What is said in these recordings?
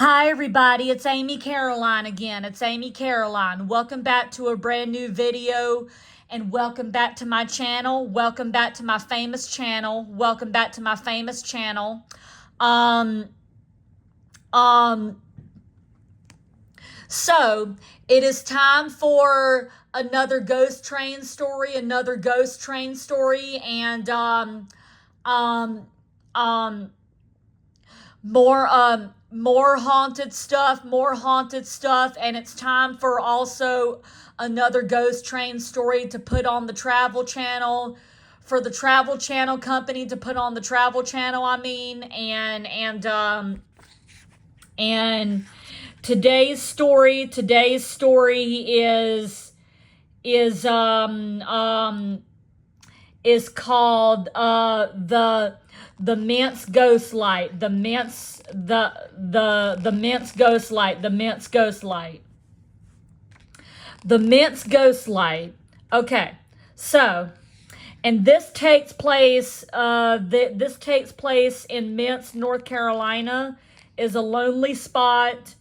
Hi, everybody. It's Amy Caroline again. It's Amy Caroline. Welcome back to a brand new video and welcome back to my channel. Welcome back to my famous channel. Welcome back to my famous channel. Um, um, so it is time for another ghost train story, and, um, um, more haunted stuff, and it's time for also another ghost train story to put on the travel channel, for the travel channel company to put on the travel channel, and today's story is is called the Mintz Ghost Light. The Mintz Ghost Light. The Mintz Ghost Light. The Mintz Ghost Light. Okay, so, and this takes place in Mintz, North Carolina. Is a lonely spot.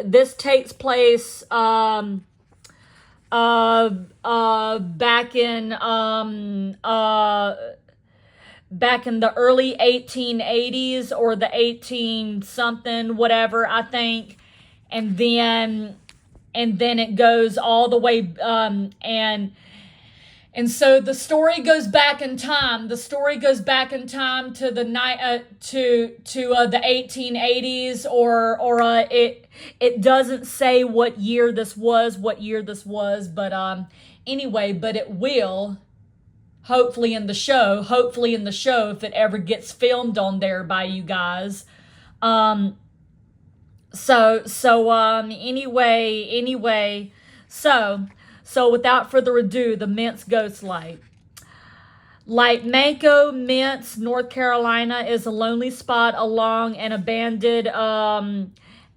This takes place back in the early 1880s, or the 18 something whatever, I think. And then it goes all the way, and so the story goes back in time. The story goes back in time to the the 1880s, or it doesn't say what year this was, but anyway, but it will hopefully in the show, if it ever gets filmed on there by you guys. Anyway, so without further ado, the Mintz Ghost Light. Lake Mako, Mintz, North Carolina, is a lonely spot along an abandoned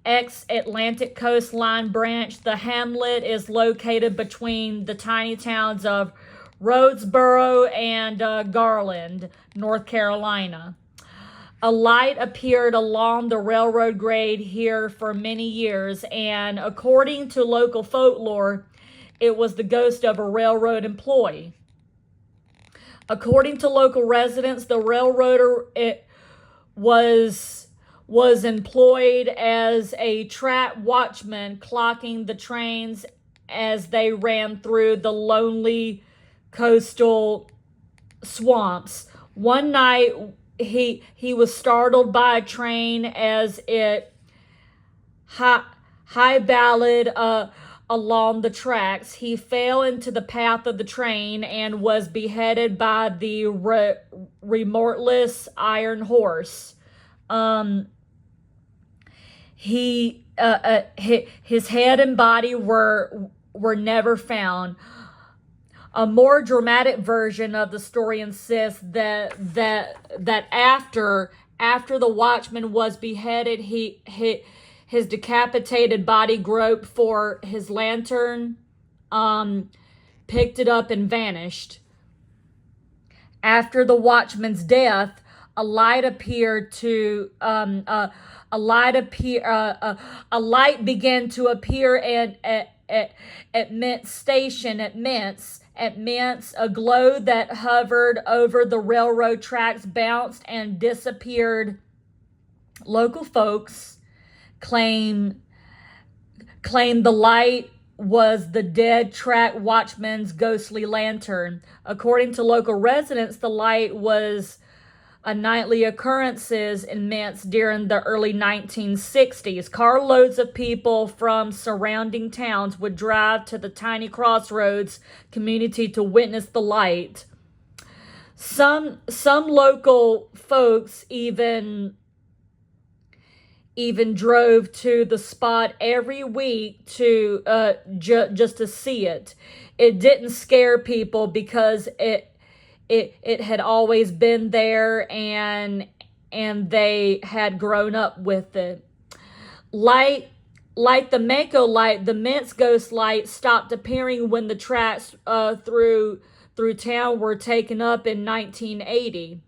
ex-Atlantic coastline branch. The hamlet is located between the tiny towns of Rhodesboro and Garland, North Carolina. A light appeared along the railroad grade here for many years, and according to local folklore, it was the ghost of a railroad employee. According to local residents, the railroader was employed as a track watchman, clocking the trains as they ran through the lonely coastal swamps. One night, he was startled by a train as it high-ballad along the tracks. He fell into the path of the train and was beheaded by the remorseless iron horse. His head and body were never found. A more dramatic version of the story insists that after the watchman was beheaded, his decapitated body groped for his lantern, picked it up, and vanished. After the watchman's death, a light began to appear at Mintz Station at Mintz. A glow that hovered over the railroad tracks bounced and disappeared. Local folks claim the light was the dead track watchman's ghostly lantern. According to local residents, the light was a nightly occurrences in Mintz during the early 1960s. Carloads of people from surrounding towns would drive to the tiny crossroads community to witness the light. Some local folks even drove to the spot every week to just to see it. It didn't scare people because it had always been there, and they had grown up with it. Like the Mako light, the Mintz Ghost Light stopped appearing when the tracks through town were taken up in 1980.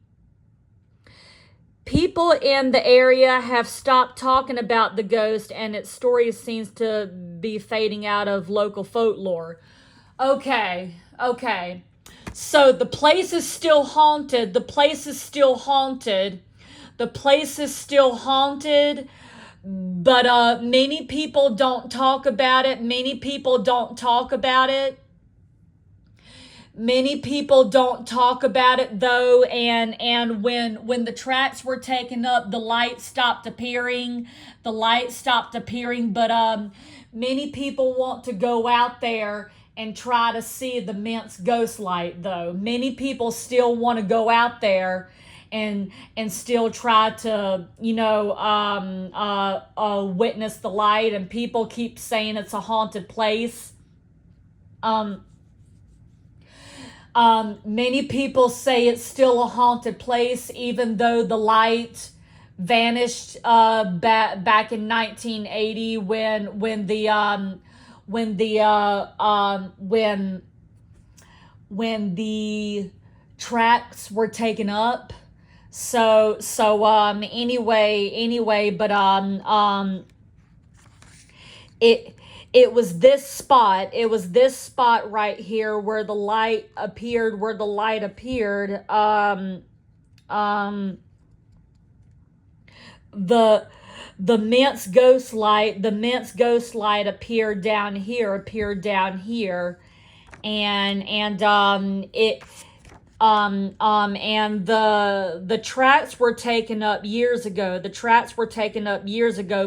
people in the area have stopped talking about the ghost, and its story seems to be fading out of local folklore. Okay, okay. So the place is still haunted. The place is still haunted. The place is still haunted, but many people don't talk about it. Many people don't talk about it. Many people don't talk about it though, and when the tracks were taken up, the light stopped appearing. The light stopped appearing, but many people want to go out there and try to see the Mint's ghost light though. Many people still want to go out there and still try to witness the light, and people keep saying it's a haunted place. Many people say it's still a haunted place, even though the light vanished back in 1980 when the tracks were taken up. Anyway, but it was this spot. It was this spot right here where the light appeared. The Mint's ghost light. The Mint's ghost light appeared down here. And the tracks were taken up years ago.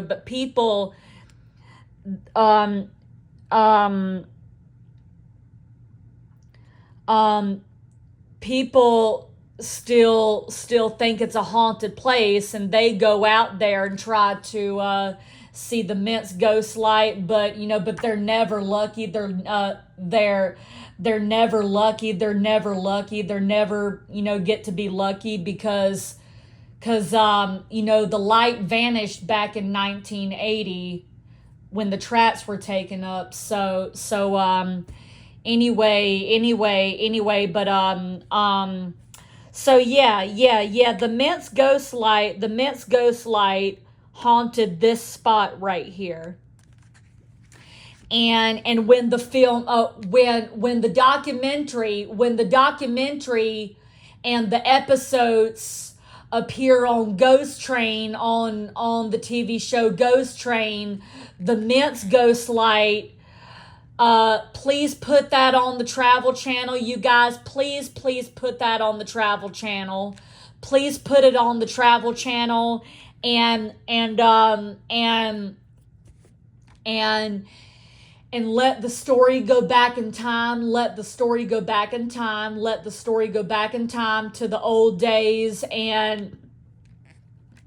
But people um people still think it's a haunted place, and they go out there and try to see the Mint's ghost light, but they're never lucky. They're never lucky. They're never get to be lucky because the light vanished back in 1980 when the tracks were taken up. So anyway, but the Mint's ghost light haunted this spot right here. And when the film when the documentary and the episodes appear on Ghost Train, on the TV show Ghost Train, the Mint's ghost light, please put that on the Travel Channel, you guys. Please put that on the Travel Channel. Please put it on the Travel Channel, and let the story go back in time. Let the story go back in time to the old days, and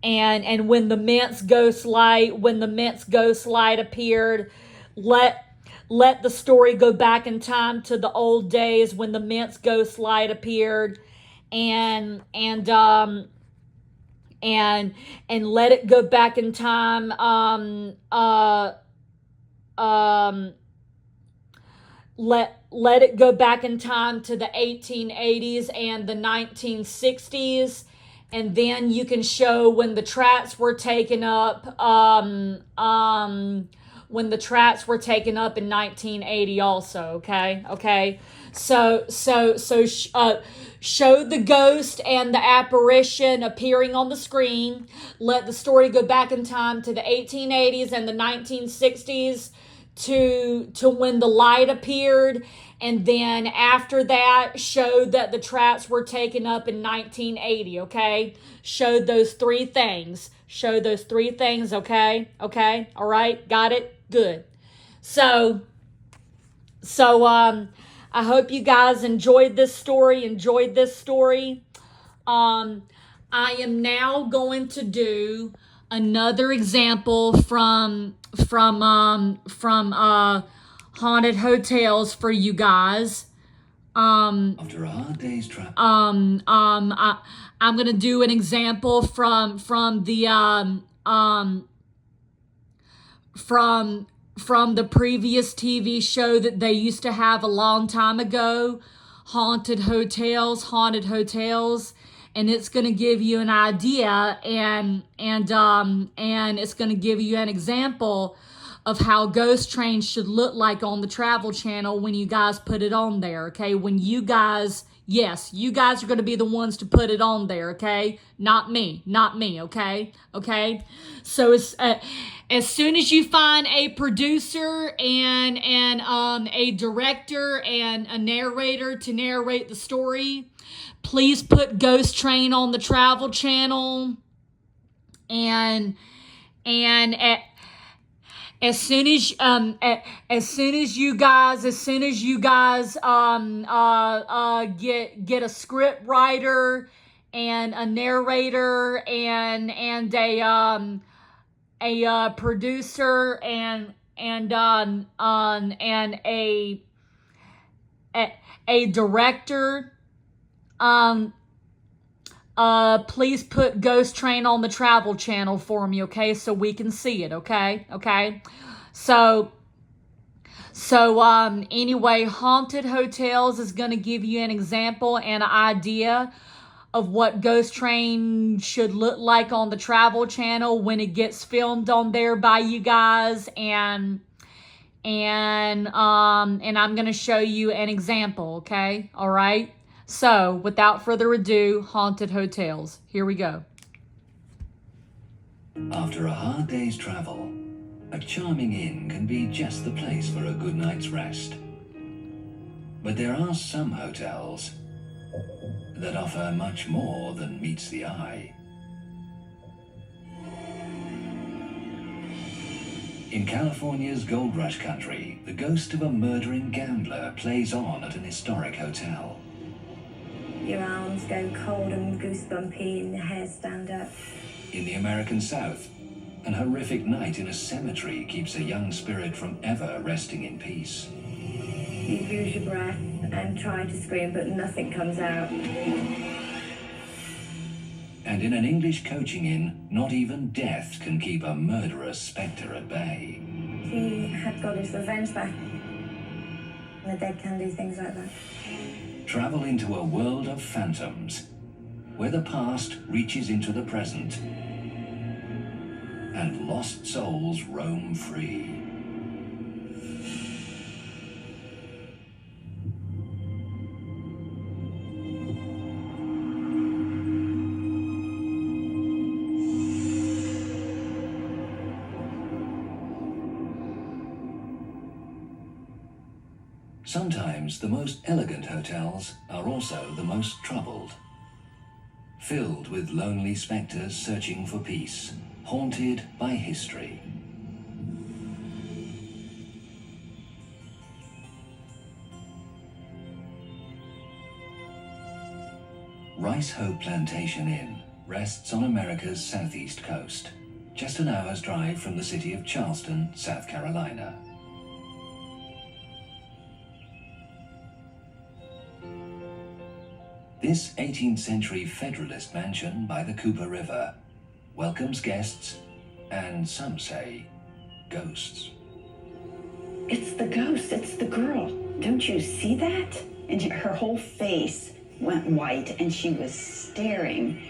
when the Mint's ghost light appeared, let the story go back in time to the old days when the Mint's ghost light appeared, and let it go back in time. Let it go back in time to the 1880s and the 1960s, and then you can show when the tracks were taken up. When the tracks were taken up in 1980, also. Okay. So show the ghost and the apparition appearing on the screen. Let the story go back in time to the 1880s and the 1960s to when the light appeared, and then after that show that the tracks were taken up in 1980. Okay, show those three things. Okay, all right, got it, good. So I hope you guys enjoyed this story. I am now going to do another example from haunted hotels for you guys. After a hard day's travel. I'm gonna do an example from the previous TV show that they used to have a long time ago, haunted hotels, it's going to give you an idea, and it's going to give you an example of how Ghost Train should look like on the Travel Channel when you guys put it on there, okay? When you guys, yes, you guys are going to be the ones to put it on there, okay? Not me, okay? Okay? So as soon as you find a producer and a director and a narrator to narrate the story, please put Ghost Train on the Travel Channel. And as soon as you guys get a script writer and a narrator and a producer and a director, please put Ghost Train on the Travel Channel for me, okay? So we can see it, okay? Okay? So anyway, Haunted Hotels is going to give you an example and an idea of what Ghost Train should look like on the Travel Channel when it gets filmed on there by you guys, and I'm going to show you an example, okay? All right? So, without further ado, Haunted Hotels. Here we go. After a hard day's travel, a charming inn can be just the place for a good night's rest. But there are some hotels that offer much more than meets the eye. In California's Gold Rush country, the ghost of a murdering gambler plays on at an historic hotel. Your arms go cold and goosebumpy and your hair stand up. In the American South, an horrific night in a cemetery keeps a young spirit from ever resting in peace. You lose your breath and try to scream, but nothing comes out. And in an English coaching inn, not even death can keep a murderous spectre at bay. He had got his revenge back. And the dead can do things like that. Travel into a world of phantoms, where the past reaches into the present, and lost souls roam free. Sometimes the most elegant hotels are also the most troubled. Filled with lonely spectres searching for peace, haunted by history. Rice Hope Plantation Inn rests on America's southeast coast, just an hour's drive from the city of Charleston, South Carolina. This 18th century Federalist mansion by the Cooper River welcomes guests and, some say, ghosts. It's the ghost, it's the girl. Don't you see that? And her whole face went white and she was staring.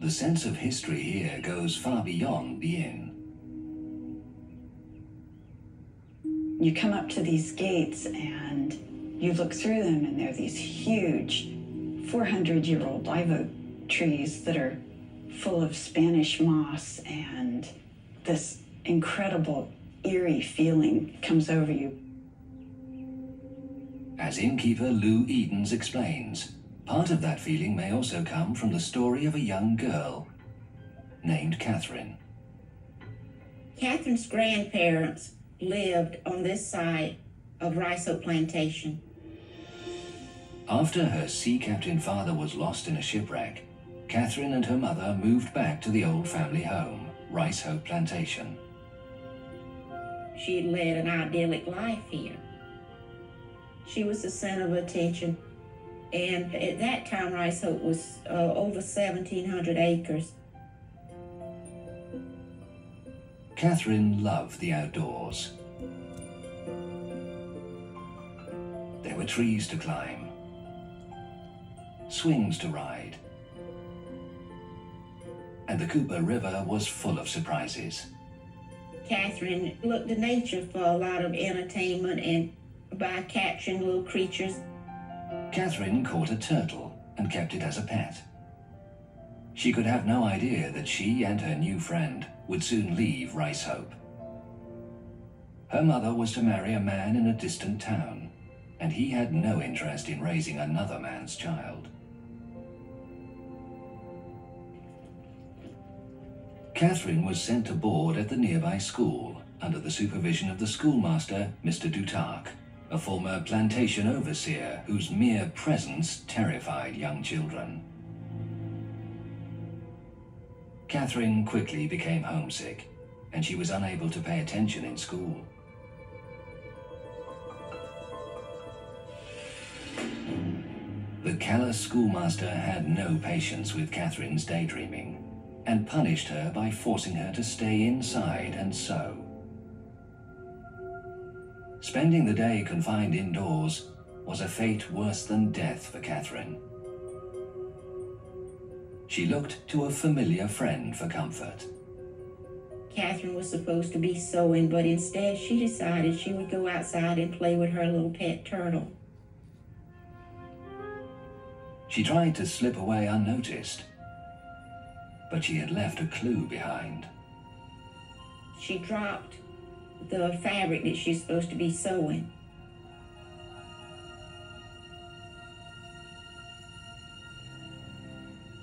The sense of history here goes far beyond the inn. You come up to these gates and you look through them and there are these huge 400-year-old live oak trees that are full of Spanish moss, and this incredible eerie feeling comes over you. As innkeeper Lou Edens explains, part of that feeling may also come from the story of a young girl named Catherine. Catherine's grandparents lived on this side of Rice Oak Plantation. After her sea captain father was lost in a shipwreck, Catherine and her mother moved back to the old family home, Rice Hope Plantation. She had led an idyllic life here. She was the center of attention, and at that time Rice Hope was over 1,700 acres. Catherine loved the outdoors. There were trees to climb, swings to ride. And the Cooper River was full of surprises. Catherine looked to nature for a lot of entertainment and by catching little creatures. Catherine caught a turtle and kept it as a pet. She could have no idea that she and her new friend would soon leave Rice Hope. Her mother was to marry a man in a distant town, and he had no interest in raising another man's child. Catherine was sent to board at the nearby school under the supervision of the schoolmaster, Mr. Dutarque, a former plantation overseer whose mere presence terrified young children. Catherine quickly became homesick, and she was unable to pay attention in school. The callous schoolmaster had no patience with Catherine's daydreaming, and punished her by forcing her to stay inside and sew. Spending the day confined indoors was a fate worse than death for Catherine. She looked to a familiar friend for comfort. Catherine was supposed to be sewing, but instead she decided she would go outside and play with her little pet turtle. She tried to slip away unnoticed, but she had left a clue behind. She dropped the fabric that she's supposed to be sewing.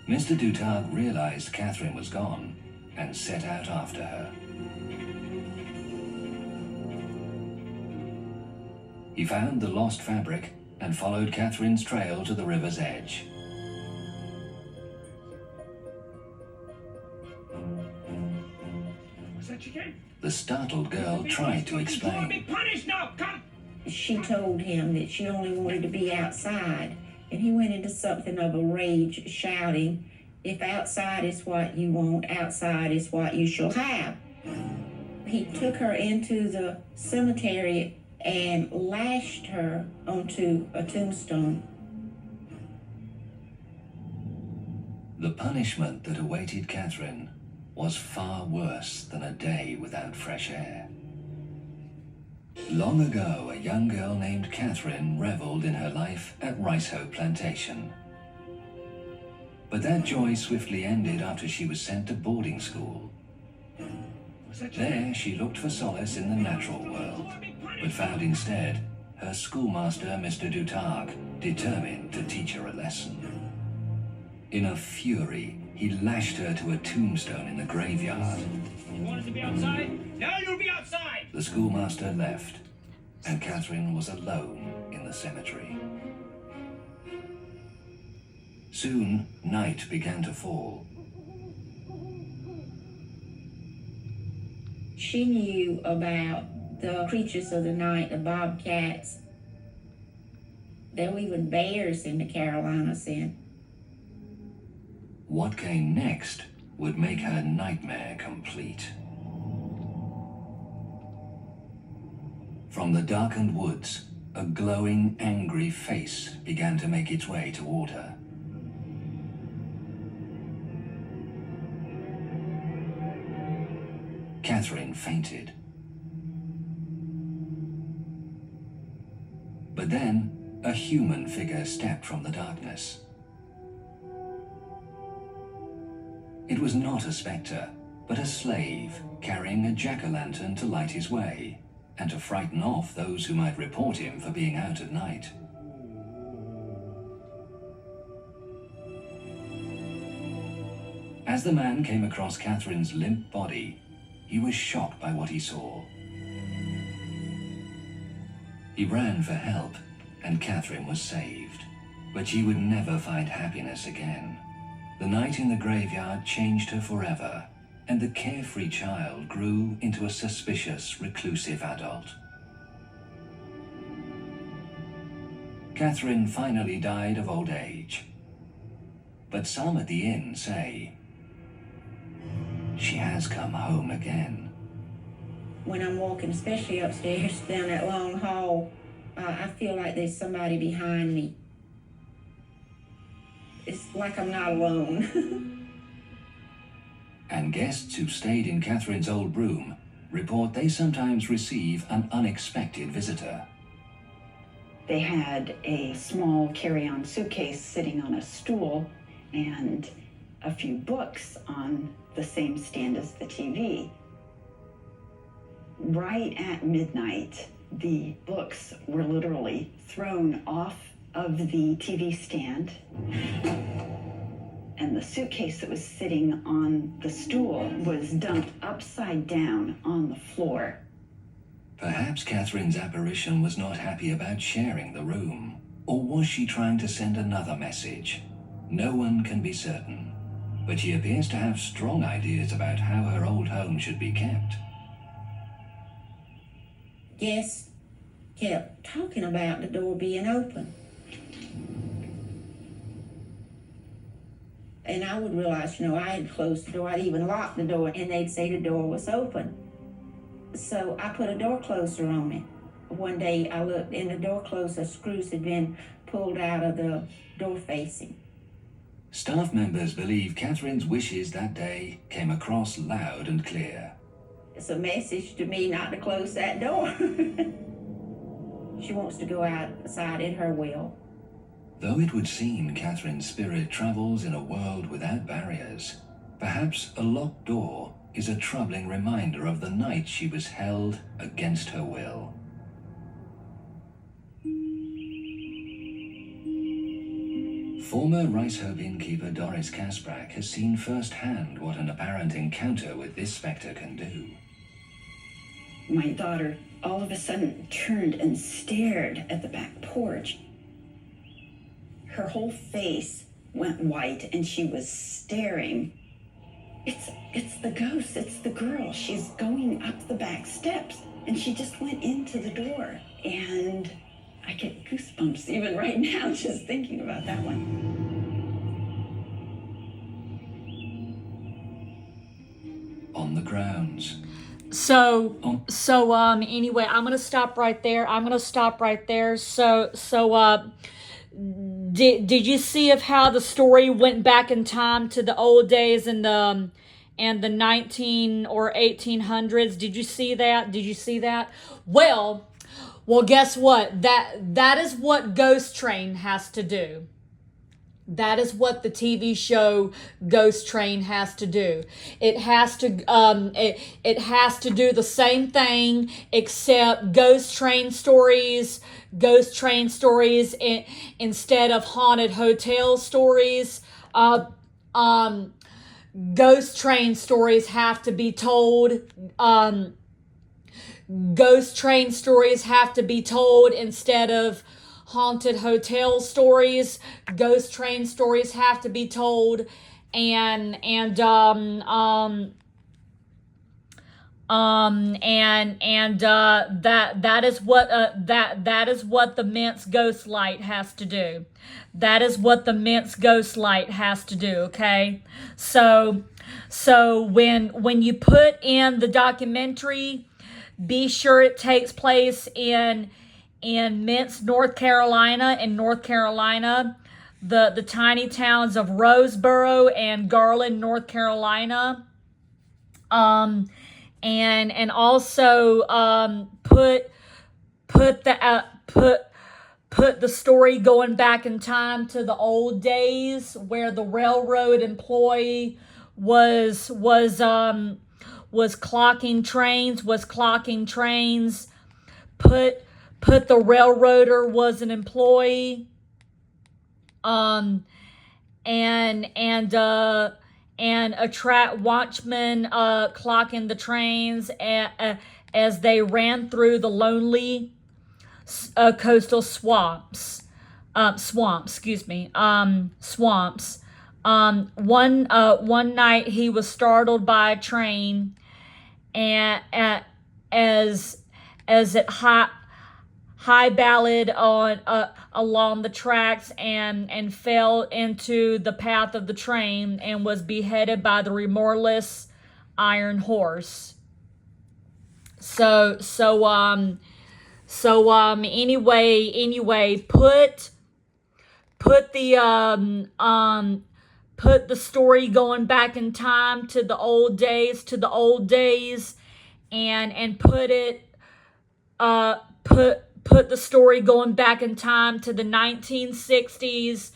Mr. Dutarque realized Catherine was gone and set out after her. He found the lost fabric and followed Catherine's trail to the river's edge. The startled girl tried to explain. She told him that she only wanted to be outside, and he went into something of a rage, shouting, "If outside is what you want, outside is what you shall have." He took her into the cemetery and lashed her onto a tombstone. The punishment that awaited Catherine was far worse than a day without fresh air. Long ago, a young girl named Catherine reveled in her life at Rice Hope Plantation. But that joy swiftly ended after she was sent to boarding school. There, she looked for solace in the natural world, but found instead her schoolmaster, Mr. Dutarque, determined to teach her a lesson. In a fury, he lashed her to a tombstone in the graveyard. You wanted to be outside? Now you'll be outside! The schoolmaster left, and Catherine was alone in the cemetery. Soon, night began to fall. She knew about the creatures of the night, the bobcats. There were even bears in the Carolinas then. What came next would make her nightmare complete. From the darkened woods, a glowing, angry face began to make its way toward her. Catherine fainted. But then, a human figure stepped from the darkness. It was not a spectre, but a slave carrying a jack-o'-lantern to light his way and to frighten off those who might report him for being out at night. As the man came across Catherine's limp body, he was shocked by what he saw. He ran for help, and Catherine was saved. But she would never find happiness again. The night in the graveyard changed her forever, and the carefree child grew into a suspicious, reclusive adult. Catherine finally died of old age. But some at the inn say she has come home again. When I'm walking, especially upstairs down that long hall, I feel like there's somebody behind me. it's like I'm not alone. And guests who stayed in Catherine's old room report they sometimes receive an unexpected visitor. They had a small carry-on suitcase sitting on a stool and a few books on the same stand as the TV. Right at midnight, the books were literally thrown off of the TV stand, and the suitcase that was sitting on the stool was dumped upside down on the floor. Perhaps Catherine's apparition was not happy about sharing the room. Or was she trying to send another message? No one can be certain. But she appears to have strong ideas about how her old home should be kept. Guests kept talking about the door being open. And I would realize, I had closed the door. I'd even locked the door, and they'd say the door was open. So I put a door closer on it. One day I looked, and the door closer screws had been pulled out of the door facing. Staff members believe Catherine's wishes that day came across loud and clear. It's a message to me not to close that door. She wants to go outside in her will. Though it would seem Catherine's spirit travels in a world without barriers, perhaps a locked door is a troubling reminder of the night she was held against her will. Former Rice Hope innkeeper Doris Kasprak has seen firsthand what an apparent encounter with this spectre can do. My daughter all of a sudden turned and stared at the back porch. Her whole face went white and she was staring. It's the ghost, it's the girl. She's going up the back steps, and she just went into the door. And I get goosebumps even right now just thinking about that one. On the grounds. Anyway, I'm gonna stop right there. Did you see of how the story went back in time to the old days and the 19 or 1800s? Did you see that? Well, guess what? That is what Ghost Train has to do. That is what the TV show Ghost Train has to do. It has to do the same thing, except Ghost Train stories instead of haunted hotel stories. Ghost Train stories have to be told. Ghost Train stories have to be told instead of haunted hotel stories. Ghost Train stories have to be told, that is what the Mintz Ghost Light has to do. That is what the Mintz Ghost Light has to do. Okay, so when you put in the documentary, be sure it takes place in Mintz, North Carolina. In North Carolina, the tiny towns of Roseboro and Garland, North Carolina. And also put the story going back in time to the old days where the railroad employee was clocking trains. Put the railroader was an employee. And a track watchman clocking the trains as they ran through the lonely coastal swamps. One night he was startled by a train, and as it high ballad on along the tracks and fell into the path of the train and was beheaded by the remorseless iron horse. Anyway, put the story going back in time to the old days, and put the story going back in time to the 1960s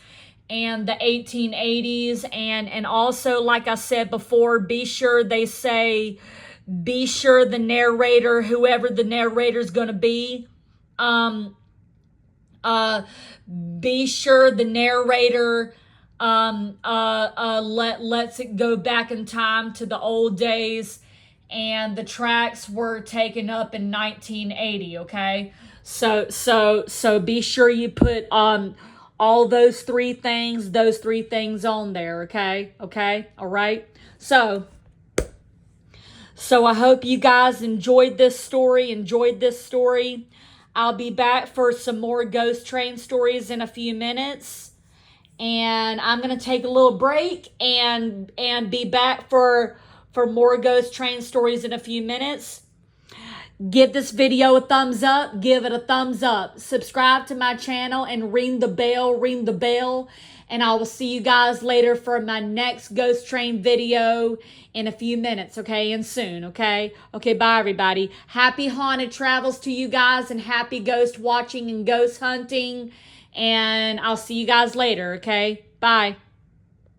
and the 1880s, and also, like I said before, be sure the narrator, whoever the narrator is going to be, be sure the narrator lets it go back in time to the old days, and the tracks were taken up in 1980. Okay, so be sure you put all those three things on there. Okay, all right. So I hope you guys enjoyed this story. I'll be back for some more ghost train stories in a few minutes. And I'm going to take a little break and be back for more ghost train stories in a few minutes. Give this video a thumbs up. Give it a thumbs up. Subscribe to my channel and ring the bell. And I will see you guys later for my next ghost train video in a few minutes, okay? And soon, okay? Okay, bye, everybody. Happy haunted travels to you guys, and happy ghost watching and ghost hunting. And I'll see you guys later, okay? Bye.